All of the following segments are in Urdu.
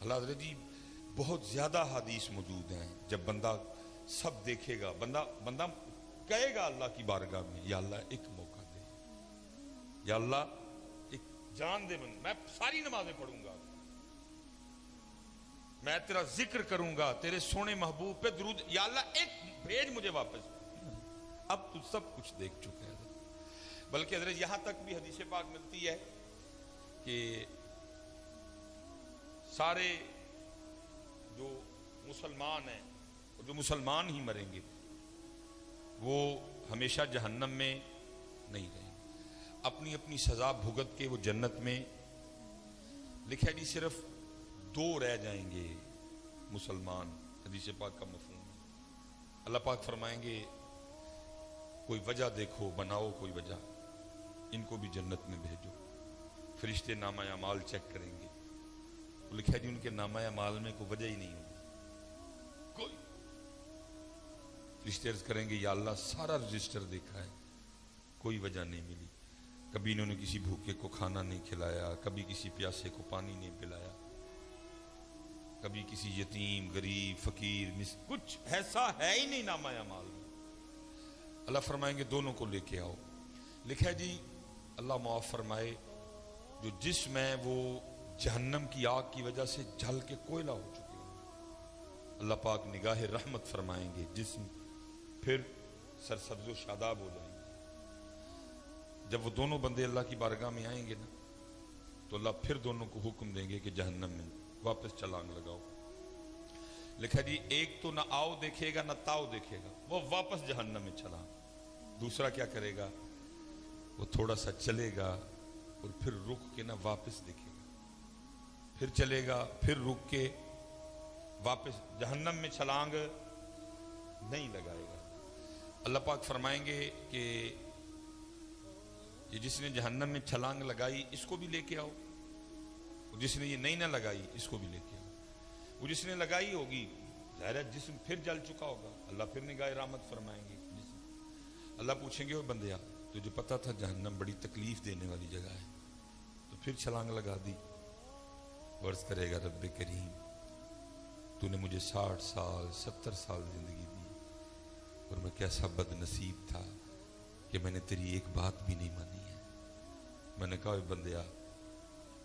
اللہ حضرت جی بہت زیادہ حدیث موجود ہیں، جب بندہ سب دیکھے گا، بندہ کہے گا اللہ کی بارگاہ میں، یا اللہ ایک موقع دے، یا اللہ ایک جان دے، میں ساری نمازیں پڑھوں گا، میں تیرا ذکر کروں گا، تیرے سونے محبوب پہ درود، یا اللہ ایک بھیج مجھے واپس۔ اب تو سب کچھ دیکھ چکے ہیں، بلکہ حضرت یہاں تک بھی حدیث پاک ملتی ہے کہ سارے جو مسلمان ہیں اور جو مسلمان ہی مریں گے وہ ہمیشہ جہنم میں نہیں رہیں گے، اپنی اپنی سزا بھگت کے وہ جنت میں۔ لکھا جی صرف 2 رہ جائیں گے مسلمان، حدیث پاک کا مفہوم ہے۔ اللہ پاک فرمائیں گے کوئی وجہ دیکھو، بناؤ کوئی وجہ، ان کو بھی جنت میں بھیجو۔ فرشتے نامہ اعمال چیک کریں گے، لکھا جی ان کے نامہ اعمال میں کوئی وجہ ہی نہیں ہوگی، کوئی۔ فرشتے عرض کریں گے یا اللہ سارا رجسٹر دیکھا ہے، کوئی وجہ نہیں ملی، کبھی انہوں نے کسی بھوکے کو کھانا نہیں کھلایا، کبھی کسی پیاسے کو پانی نہیں پلایا، کبھی کسی یتیم غریب فقیر کچھ ایسا ہے ہی نہیں نامہ اعمال میں۔ اللہ فرمائیں گے دونوں کو لے کے آؤ۔ لکھا ہے جی اللہ معاف فرمائے جو جسم ہے وہ جہنم کی آگ کی وجہ سے جل کے کوئلہ ہو چکے ہیں، اللہ پاک نگاہ رحمت فرمائیں گے، جسم پھر سرسبز و شاداب ہو جائیں گے۔ جب وہ دونوں بندے اللہ کی بارگاہ میں آئیں گے نا تو اللہ پھر دونوں کو حکم دیں گے کہ جہنم میں واپس چھلانگ لگاؤ۔ لکھا جی ایک تو نہ آؤ دیکھے گا نہ تاؤ دیکھے گا، وہ واپس جہنم میں چلا۔ دوسرا کیا کرے گا، وہ تھوڑا سا چلے گا اور پھر رک کے نہ واپس دیکھے گا، پھر چلے گا، پھر رک کے واپس جہنم میں چھلانگ نہیں لگائے گا۔ اللہ پاک فرمائیں گے کہ یہ جس نے جہنم میں چھلانگ لگائی اس کو بھی لے کے آؤ، جس نے یہ نہیں نہ لگائی اس کو بھی لے کے آؤ۔ وہ جس نے لگائی ہوگی ظاہر ہے جسم پھر جل چکا ہوگا، اللہ پھر نگاہ رحمت فرمائیں گے جسم۔ اللہ پوچھیں گے وہ بندیا تجھے پتا تھا جہنم بڑی تکلیف دینے والی جگہ ہے تو پھر چھلانگ لگا دی؟ عرض کرے گا رب کریم تو نے مجھے 60 سال 70 سال زندگی دی اور میں کیسا بد نصیب تھا کہ میں نے تیری ایک بات بھی نہیں مانی ہے۔ میں نے کہا بندیا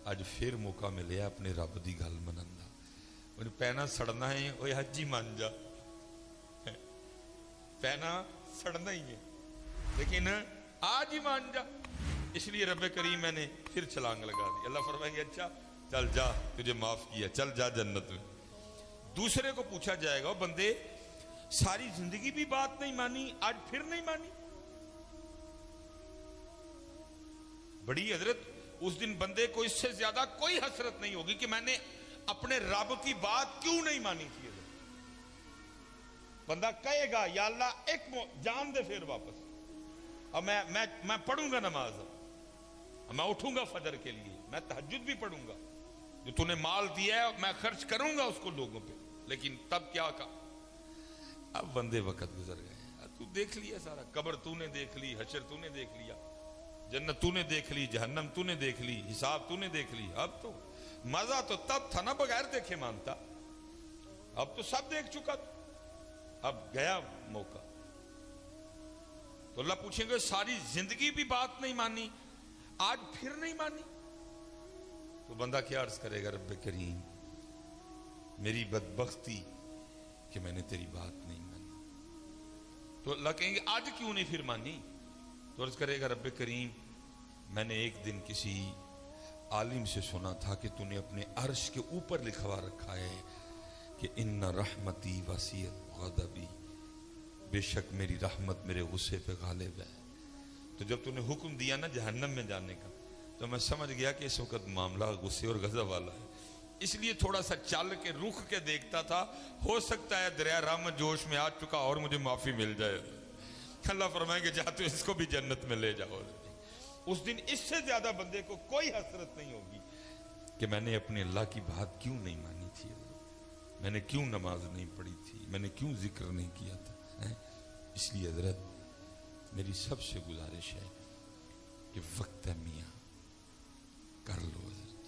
اج پھر موقع ملیا اپنے رب دی گل منن دا، میں پینا سڑنا ہے وہ حج ہی مان جا، پینا سڑنا ہی ہے لیکن آج ہی مان جا۔ اس لیے رب کریم میں نے پھر چھلانگ لگا دی۔ اللہ فرمائیں گے اچھا چل جا تجھے معاف کیا، چل جا جنت میں۔ دوسرے کو پوچھا جائے گا بندے ساری زندگی بھی بات نہیں مانی، آج پھر نہیں مانی؟ بڑی حضرت اس دن بندے کو اس سے زیادہ کوئی حسرت نہیں ہوگی کہ میں نے اپنے رب کی بات کیوں نہیں مانی تھی۔ بندہ کہے گا یا اللہ ایک جان دے پھر واپس، اب میں پڑھوں گا نماز، میں اٹھوں گا فجر کے لیے، میں تہجد بھی پڑھوں گا، جو تو نے مال دیا ہے میں خرچ کروں گا اس کو لوگوں پہ، لیکن تب کیا کہا؟ اب بندے وقت گزر گئے، تو دیکھ لیا سارا، قبر تو نے دیکھ لی، حشر تو نے دیکھ لیا، جنت تو نے دیکھ لی، جہنم تو نے دیکھ لی، حساب تو نے دیکھ لی۔ اب تو مزہ تو تب تھا نا بغیر دیکھے مانتا، اب تو سب دیکھ چکا تھا، اب گیا موقع۔ تو اللہ پوچھیں گے ساری زندگی بھی بات نہیں مانی، آج پھر نہیں مانی؟ تو بندہ کیا عرض کرے گا رب کریم میری بدبختی کہ میں نے تیری بات نہیں مانی۔ تو اللہ کہیں گے آج کیوں نہیں پھر مانی؟ تو عرض کرے گا رب کریم میں نے ایک دن کسی عالم سے سنا تھا کہ تو نے اپنے عرش کے اوپر لکھوا رکھا ہے کہ ان رحمتی وسیعت غضبی، بے شک میری رحمت میرے غصے پہ غالب ہے۔ تو جب تو نے حکم دیا نا جہنم میں جانے کا تو میں سمجھ گیا کہ اس وقت معاملہ غصے اور غضب والا ہے، اس لیے تھوڑا سا چل کے رخ کے دیکھتا تھا، ہو سکتا ہے دریا رحمت جوش میں آ چکا اور مجھے معافی مل جائے۔ اللہ فرمائیں گے جا تو اس کو بھی جنت میں لے جاؤ۔ اس دن اس سے زیادہ بندے کو کوئی حسرت نہیں ہوگی کہ میں نے اپنے اللہ کی بات کیوں نہیں مانی تھی، میں نے کیوں نماز نہیں پڑھی تھی، میں نے کیوں ذکر نہیں کیا تھا۔ اس لیے حضرت میری سب سے گزارش ہے کہ وقت ہے میاں کر لو حضرت،